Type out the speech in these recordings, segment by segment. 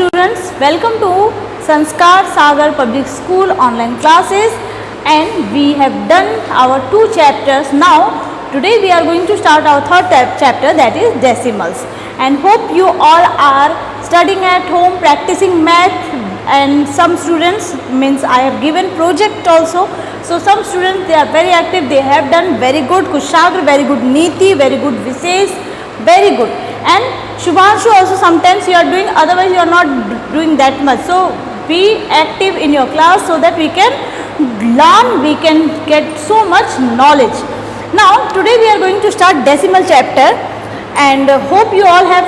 students, welcome to Sanskar Sagar Public School online classes, and we have done our 2 chapters. Now today we are going to start our third chapter, that is decimals, and hope you all are studying at home, practicing math, and some students, means I have given project also, so some students they are very active, they have done very good Kushagra, very good Niti, very good Visesh, very good. And Shubhanshu also sometimes you are doing, otherwise you are not doing that much. So be active in your class so that we can learn, we can get so much knowledge. Now today we are going to start decimal chapter, and hope you all have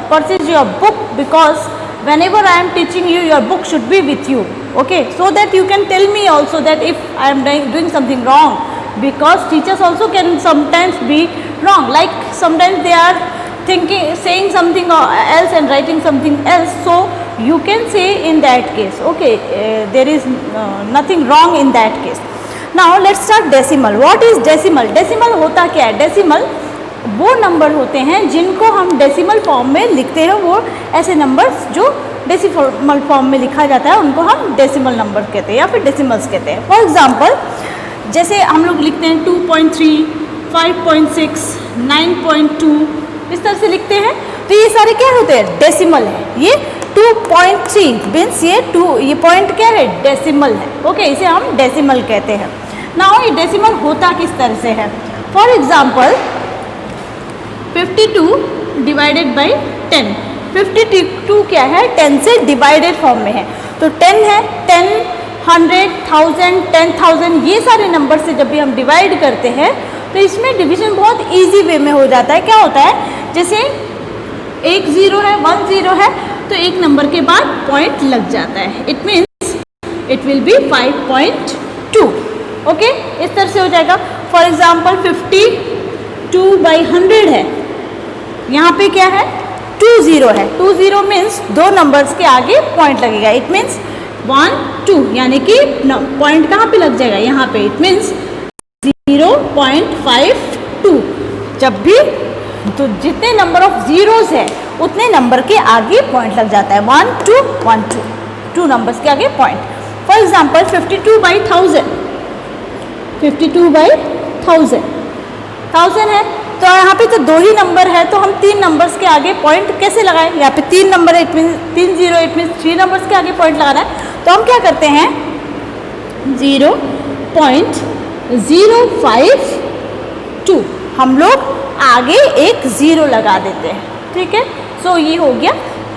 purchased your book, because whenever I am teaching you, your book should be with you, okay, so that you can tell me also that if I am doing something wrong, because teachers also can sometimes be wrong, like sometimes they are saying something else and writing something else, so you can say in that case, okay, there is nothing wrong in that case. Now let's start decimal. What is decimal? Decimal होता क्या है? Decimal वो number होते हैं जिनको हम decimal form में लिखते हैं, वो ऐसे नंबर्स जो डेसिमल फॉर्म में लिखा जाता है उनको हम डेसिमल नंबर कहते हैं या फिर डेसिमल्स कहते हैं. फॉर एग्जांपल जैसे हम लोग लिखते हैं 2.3, 5.6, 9.2, इस तरह से लिखते हैं, तो ये सारे क्या होते हैं? डेसिमल है. ये 2.3 मीन्स ये पॉइंट क्या है? डेसिमल है. ओके, इसे हम डेसिमल कहते हैं. नाउ ये डेसिमल होता किस तरह से है? For example 52 divided by 10. 52 क्या है? 10 से डिवाइडेड फॉर्म में है, तो 10 है, 10, 100, 1000, 10,000, ये सारे नंबर से जब भी हम डिवाइड करते हैं तो इसमें डिवीजन बहुत इजी वे में हो जाता है. क्या होता है? जैसे एक 0 है, 1 0 है, तो एक नंबर के बाद पॉइंट लग जाता है. It means it will be 5.2. Okay, इस तरह से हो जाएगा. फॉर एग्जाम्पल 52 बाई 100 है, यहाँ पे क्या है? 20 है. 20 मीन्स 2 नंबर्स के आगे पॉइंट लगेगा. इट मीन्स 1 2, यानी कि पॉइंट कहाँ पे लग जाएगा? यहाँ पे. It means 0.52. जब भी तो जितने नंबर ऑफ जीरोस है उतने नंबर के आगे पॉइंट लग जाता है. 1 2 1 2, 2 नंबर्स के आगे point. For example 52 by 1000, 52 by 1000 है, तो यहाँ पे तो 2 ही नंबर है, तो हम 3 नंबर्स के आगे पॉइंट कैसे लगाएं? यहाँ पे 3 नंबर है, it mean 3 0, it mean 3 numbers के आगे पॉइंट लगाना है. तो हम क्या करते हैं? 0.052 हम लोग आगे एक 0 लगा देते हैं. ठीक है, सो ये हो गया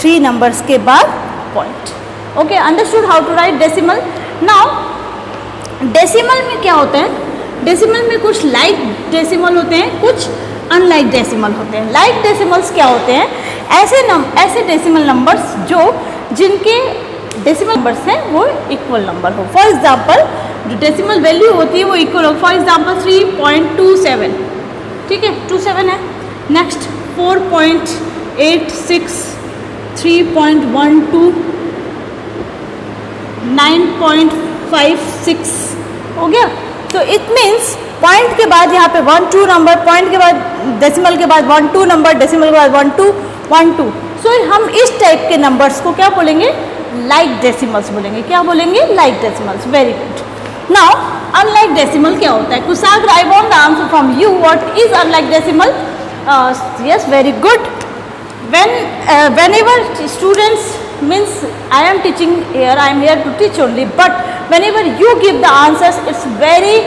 3 नंबर्स के बाद point. Okay, understood how to write decimal. Now decimal में क्या होता है? डेसिमल में कुछ लाइक डेसिमल होते हैं, कुछ अनलाइक डेसिमल होते हैं. लाइक डेसिमल्स क्या होते हैं? ऐसे डेसिमल नंबर्स जिनके डेसिमल नंबर्स हैं वो इक्वल नंबर हो. फॉर एग्जांपल जो डेसिमल वैल्यू होती है वो इक्वल हो. फॉर एग्जांपल 3.27, ठीक है, 27 है. नेक्स्ट 4.86, 3.12, 9.56 हो गया. तो इट मीन्स पॉइंट के बाद यहाँ पे 1 2 नंबर, पॉइंट के बाद डेसिमल के बाद 1 2 नंबर, डेसिमल के बाद 1 2 1 2. सो हम इस टाइप के नंबर्स को क्या बोलेंगे? लाइक डेसिमल्स बोलेंगे. क्या बोलेंगे? Like decimals. Very good. Now unlike decimal क्या होता है? Kushagra, I want the answer from you. What is unlike decimal? Yes, very good. Whenever students, means I am teaching here, I am here to teach only, but whenever you give the answers, it's very,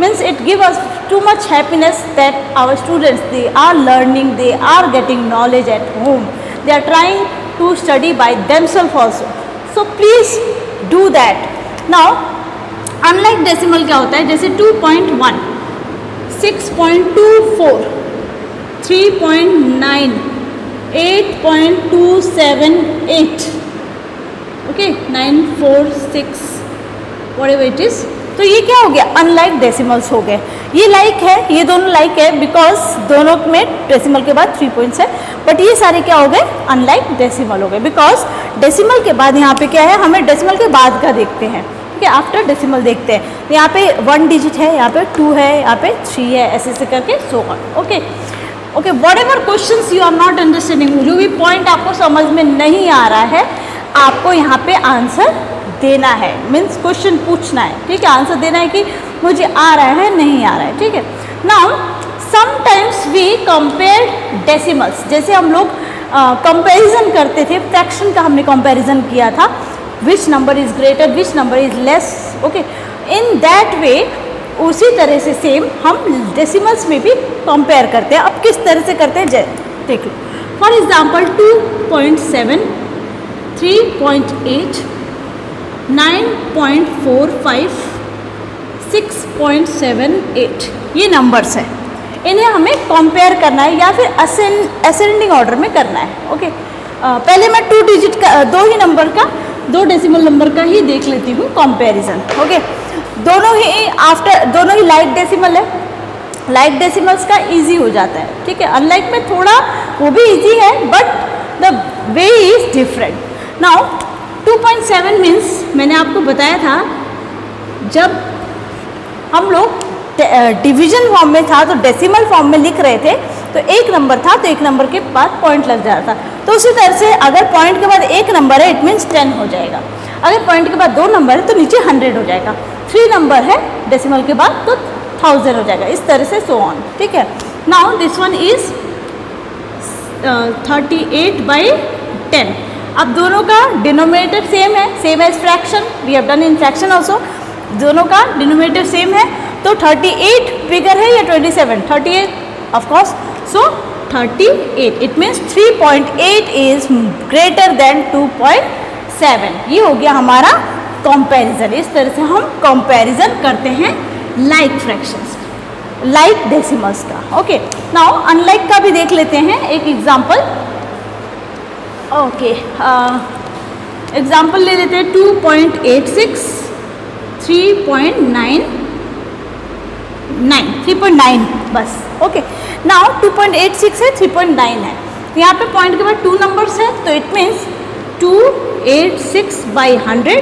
means it gives us too much happiness that our students, they are learning, they are getting knowledge at home, they are trying to study by themselves also. So please do that. Now unlike decimal क्या होता है? जैसे 2.1, 6.24, 3.9, 8.278, okay, 946, whatever it is. तो ये क्या हो गया? Unlike decimals हो गए. ये लाइक है, ये दोनों लाइक है, बिकॉज दोनों में डेसिमल के बाद 3 पॉइंट्स है, बट ये सारे क्या हो गए? अनलाइक डेसिमल हो गए, बिकॉज डेसिमल के बाद यहाँ पे क्या है? हमें डेसिमल के बाद का देखते हैं. ठीक है, आफ्टर डेसिमल देखते हैं. यहाँ पे 1 डिजिट है, यहाँ पे 2 है, यहाँ पे 3 है, ऐसे ऐसे करके so on. Okay okay, whatever question you are not understanding, जो भी पॉइंट आपको समझ में नहीं आ रहा है आपको यहाँ पे आंसर देना है, मीन्स क्वेश्चन पूछना है, ठीक है, आंसर देना है कि मुझे आ रहा है नहीं आ रहा है, ठीक है। Now sometimes we compare decimals, जैसे हम लोग कंपैरिजन करते थे, फ्रैक्शन का हमने कंपैरिजन किया था, which number is greater which number is less, okay, in that way उसी तरह से सेम हम डेसिमल्स में भी कंपेयर करते हैं। अब किस तरह से करते हैं देख लो, फॉर एग्जाम्पल 2.7, 3.8, 9.45, 6.78 ये नंबर्स हैं, इन्हें हमें कंपेयर करना है या फिर असेंडिंग ऑर्डर में करना है, ओके। पहले मैं 2 डिजिट का, 2 ही नंबर का, 2 डेसिमल नंबर का ही देख लेती हूँ कंपैरिजन, ओके। दोनों ही लाइक डेसिमल है, लाइक डेसिमल्स का इजी हो जाता है, ठीक है, अनलाइक में थोड़ा वो भी इजी है but the way is different. Now 2.7 means मैंने आपको बताया था जब हम लोग डिवीजन फॉर्म में था तो डेसिमल फॉर्म में लिख रहे थे तो एक नंबर था तो एक नंबर के बाद पॉइंट लग जाता था, तो उसी तरह से अगर पॉइंट के बाद एक नंबर है इट मीन्स 10 हो जाएगा, अगर पॉइंट के बाद 2 नंबर है तो नीचे 100 हो जाएगा, 3 नंबर है डेसिमल के बाद तो 1000 हो जाएगा, इस तरह से सो ऑन, ठीक है। Now this one is 38/10। अब दोनों का डिनोमिनेटर सेम है, same as fraction, we have done in fraction also, दोनों का डिनोमिनेटर सेम है, तो 38 बिगर है या 27, 38 of course, so 38 it means 3.8 is greater than 2.7, ये हो गया हमारा कंपैरिजन। इस तरह से हम कंपैरिजन करते हैं लाइक फ्रैक्शंस, लाइक डेसिमल्स का, ओके। नाउ अनलाइक का भी देख लेते हैं एक एग्जांपल, ओके, एग्जांपल ले लेते हैं 2.86, 3.9 बस, ओके। नाउ 2.86 है, 3.9 है, यहाँ पे पॉइंट के बाद 2 नंबर्स है तो इट मीन्स 286/100,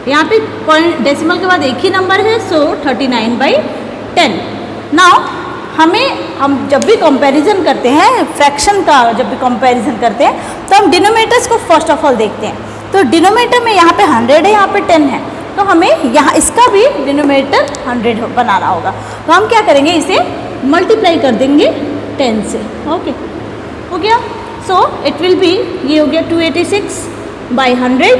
यहाँ पे पॉइंट डेसिमल के बाद एक ही नंबर है सो 39/10। नाउ हम जब भी कंपैरिजन करते हैं फ्रैक्शन का, जब भी कंपैरिजन करते हैं तो हम डिनोमिनेटर्स को फर्स्ट ऑफ ऑल देखते हैं, तो डिनोमिनेटर में यहाँ पे 100 है, यहाँ पे 10 है, तो हमें यहाँ इसका भी डिनोमिनेटर 100 बनाना होगा, तो हम क्या करेंगे इसे मल्टीप्लाई कर देंगे 10 से, ओके, हो गया। सो इट विल बी, ये हो गया 286/100,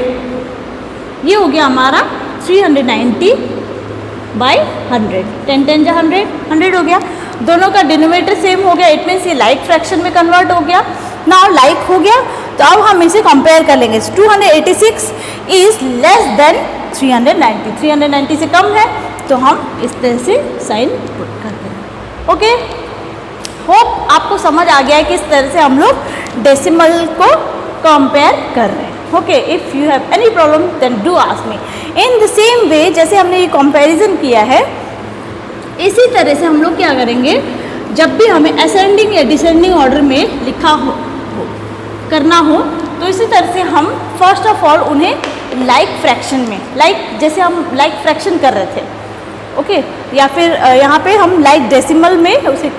ये हो गया हमारा 390/100, 10 10 जा 100, 100 हो गया, दोनों का डिनोमिनेटर सेम हो गया, इट मीन्स ये लाइक फ्रैक्शन में कन्वर्ट हो गया। नाउ लाइक हो गया तो अब हम इसे कंपेयर कर लेंगे, 286 इज लेस देन 390, 390 से कम है तो हम इस तरह से साइन पुट कर देंगे, ओके। होप आपको समझ आ गया है कि इस तरह से हम लोग डेसिमल को कंपेयर कर रहे हैं, okay. If you have any problem then do ask me. In the same way जैसे हमने ये कंपैरिजन किया है इसी तरह से हम लोग क्या करेंगे, जब भी हमें असेंडिंग या डिसेंडिंग ऑर्डर में लिखा हो करना हो तो इसी तरह से हम फर्स्ट ऑफ ऑल उन्हें लाइक फ्रैक्शन में, लाइक जैसे हम लाइक फ्रैक्शन कर रहे थे, ओके, या फिर यहाँ पे हम लाइक डेसिमल में उसे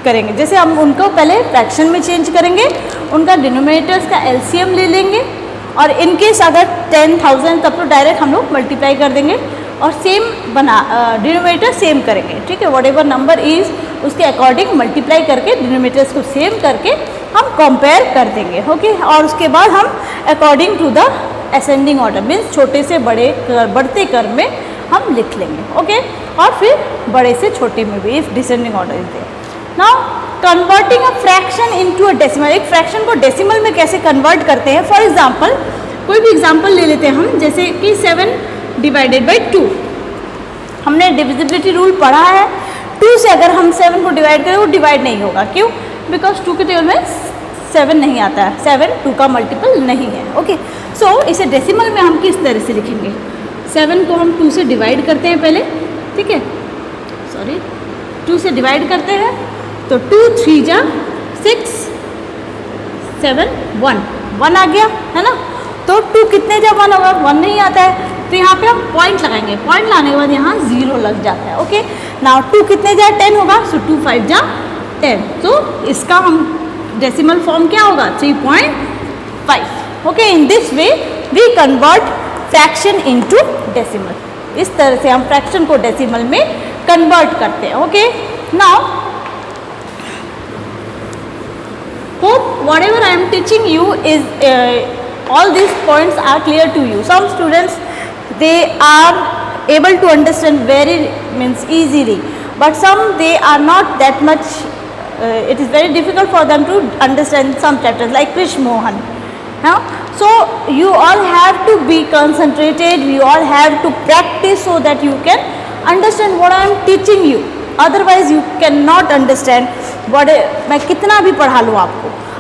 करेंगे, जैसे हम उनको पहले फ्रैक्शन में चेंज करेंगे, उनका डिनोमिनेटर्स का एलसीएम ले लेंगे और इनकेस अगर 10,000 तब तो डायरेक्ट हम लोग मल्टीप्लाई कर देंगे और सेम डिनोमिनेटर सेम करेंगे, ठीक है, वट एवर नंबर इज उसके अकॉर्डिंग मल्टीप्लाई करके डिनोमिनेटर्स को सेम करके हम कंपेयर कर देंगे, ओके। और उसके बाद हम according to the ascending order means छोटे से बढ़ते क्रम में हम लिख लेंगे, ओके, और फिर बड़े से छोटे में भी if descending order is there. Now converting a fraction into a decimal, एक फ्रैक्शन को डेसिमल में कैसे कन्वर्ट करते हैं, फॉर एग्जांपल कोई भी एग्जांपल ले लेते हैं हम, जैसे कि 7/2, हमने डिविजिबिलिटी रूल पढ़ा है, 2 से अगर हम 7 को डिवाइड करें वो डिवाइड नहीं होगा, क्यों, बिकॉज 2 के टेबल में 7 नहीं आता है, 7 2 का मल्टीपल नहीं है, ओके। सो इसे डेसिमल में हम किस तरह से लिखेंगे, 7 को हम 2 से डिवाइड करते हैं पहले, ठीक है, 2 से डिवाइड करते हैं तो 2 3 जा 6 7 1 आ गया है ना, तो 2 कितने जा 1 होगा, 1 नहीं आता है, तो यहाँ पे हम पॉइंट लगाएंगे, पॉइंट लाने के बाद यहाँ 0 लग जाता है, ओके। नाउ 2 कितने जा 10 होगा, सो 2 5 जा 10. तो इसका हम डेसिमल फॉर्म क्या होगा 3.5. Okay, in this way we convert fraction into decimal. इस तरह से हम फ्रैक्शन को डेसिमल में कन्वर्ट करते हैं. Okay, now hope whatever I am teaching you is all these points are clear to you. Some students, they are able to understand very means easily, but some they are not that much, it is very difficult for them to understand some chapters like Krish Mohan. So you all have to be concentrated, you all have to practice so that you can understand what I am teaching you. Otherwise you cannot understand what मैं कितना भी पढ़ा लूँ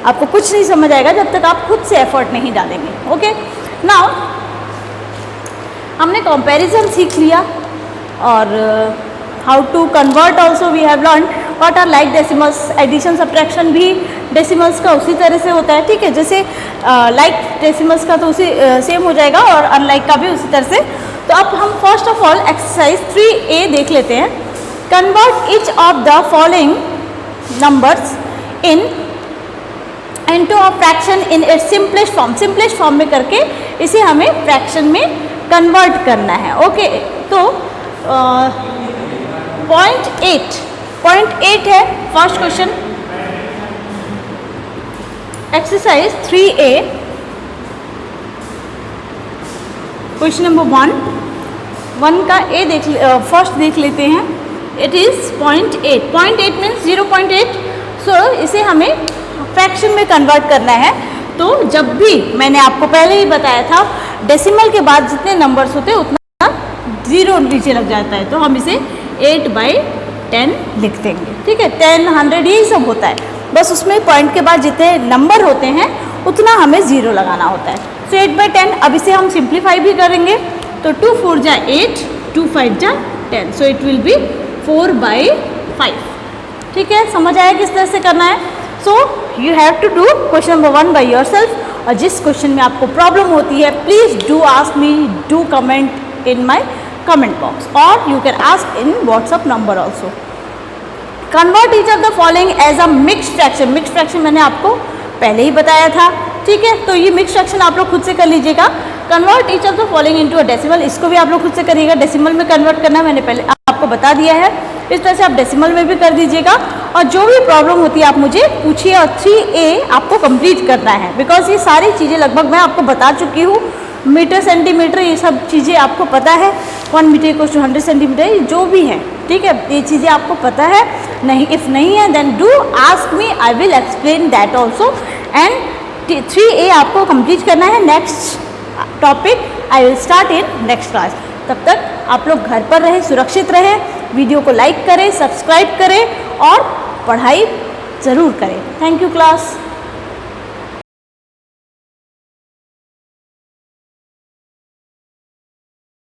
आपको कुछ नहीं समझ आएगा जब तक आप खुद से एफर्ट नहीं डालेंगे. ओके, नाउ हमने कंपैरिजन सीख लिया और how to convert also we have learn. What are like decimals, addition subtraction भी डेसिमल्स का उसी तरह से होता है. ठीक है, जैसे लाइक डेसिमल्स का तो उसी सेम हो जाएगा और अनलाइक का भी उसी तरह से. तो अब हम first of all exercise 3A देख लेते हैं. Convert each of the following numbers into a fraction in its simplest form. Simplest form में करके इसे हमें फ्रैक्शन में कन्वर्ट करना है. ओके, तो 0.8 है first question. Exercise 3A question number 1 का ए फर्स्ट देख लेते हैं. It is 0.8. 0.8 मीन्स 0.8. सो इसे हमें फ्रैक्शन में कन्वर्ट करना है. तो जब भी मैंने आपको पहले ही बताया था डेसिमल के बाद जितने नंबर्स होते हैं उतना जीरो नीचे लग जाता है. तो हम इसे 8/10 लिख देंगे. ठीक है, 10, 100 यही सब होता है. बस उसमें पॉइंट के बाद जितने नंबर होते हैं उतना हमें ज़ीरो लगाना होता है. सो 8/10. अब इसे हम सिंप्लीफाई भी करेंगे. तो 2 4 जा 8, 2 5 जा 10. So it will be 4/5. ठीक है, समझ आया किस तरह से करना है. So you have to do question number 1 by yourself. और जिस क्वेश्चन में आपको प्रॉब्लम होती है please do ask me, do comment in my comment box और you can ask in WhatsApp number also. Convert each of the following as a mixed fraction. Mixed fraction मैंने आपको पहले ही बताया था. ठीक है, तो ये मिक्स्ड फ्रैक्शन आप लोग खुद से कर लीजिएगा. Convert each of the following into a decimal. इसको भी आप लोग खुद से करिएगा. डेसिमल में कन्वर्ट करना मैंने पहले आपको बता दिया है. इस तरह से आप डेसिमल में भी कर दीजिएगा. और जो भी प्रॉब्लम होती है आप मुझे पूछिए. और 3A आपको कंप्लीट करना है बिकॉज ये सारी चीज़ें लगभग मैं आपको बता चुकी हूँ. मीटर, सेंटीमीटर, ये सब चीज़ें आपको पता है. 1 मीटर इक्वल्स टू 100 सेंटीमीटर, जो भी है. ठीक है, ये चीज़ें आपको पता है. नहीं, इफ़ नहीं है then do ask me, I will explain that also. And 3A आपको कंप्लीट करना है. Next topic I will start in next class. तब तक आप लोग घर पर रहें, सुरक्षित रहें. वीडियो को लाइक करें, सब्सक्राइब करें और पढ़ाई ज़रूर करें. Thank you class.